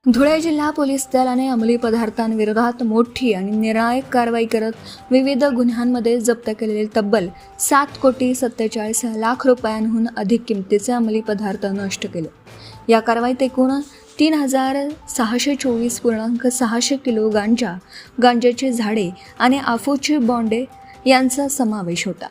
धुळे जिल्हा पोलीस दलाने अंमली पदार्थांविरोधात मोठी आणि निर्णायक कारवाई करत विविध गुन्ह्यांमध्ये जप्त केलेले तब्बल 7,47,00,000 रुपयांहून अधिक किमतीचे अंमली पदार्थ नष्ट केले। या कारवाईत एकूण 3,624.600 किलो गांजाची झाडे आणि आफूची बॉन्डे यांचा समावेश होता।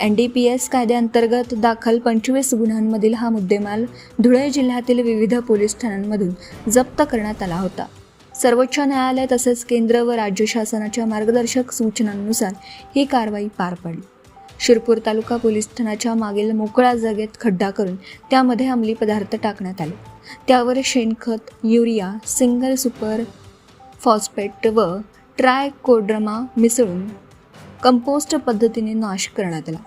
NDPS कायद्याअंतर्गत दाखल 25 गुन्ह्यांमधील हा मुद्देमाल धुळे जिल्ह्यातील विविध पोलीस ठाण्यांमधून जप्त करण्यात आला होता। सर्वोच्च न्यायालय तसेच केंद्र व राज्य शासनाच्या मार्गदर्शक सूचनांनुसार ही कारवाई पार पडली। शिरपूर तालुका पोलीस ठाण्याच्या मागील मोकळ्या जागेत खड्डा करून त्यामध्ये अंमली पदार्थ टाकण्यात आले। त्यावर शेणखत, युरिया, सिंगल सुपर फॉस्फेट व ट्रायकोडर्मा मिसळून कंपोस्ट पद्धतीने नाश करण्यात आला।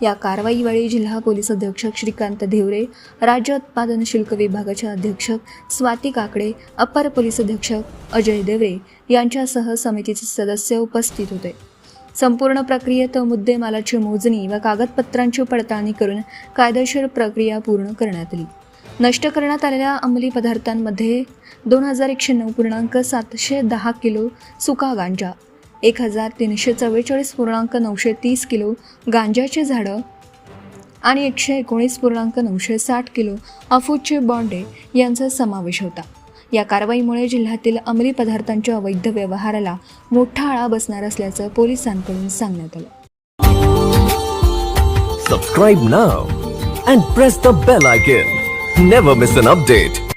या कारवाईवेळी जिल्हा पोलीस अधीक्षक श्रीकांत धेवरे, राज्य उत्पादन शुल्क विभागाचे अधीक्षक स्वाती काकडे, अपर पोलीस अधीक्षक अजय देवरे यांच्यासह समितीचे सदस्य उपस्थित होते। संपूर्ण प्रक्रियेत मुद्देमालाची मोजणी व कागदपत्रांची पडताळणी करून कायदेशीर प्रक्रिया पूर्ण करण्यात आली। नष्ट करण्यात आलेल्या अंमली पदार्थांमध्ये 2,109.710 किलो सुका गांजा, 1,344.930 किलो गांजाची झाडं आणि 119.960 किलो अफूची बॉन्डे यांचा समावेश होता। या कारवाईमुळे जिल्ह्यातील अंमली पदार्थांच्या अवैध व्यवहाराला मोठा आळा बसणार असल्याचं पोलिसांकडून सांगण्यात आलं। Subscribe now and press the bell icon. Never miss an update.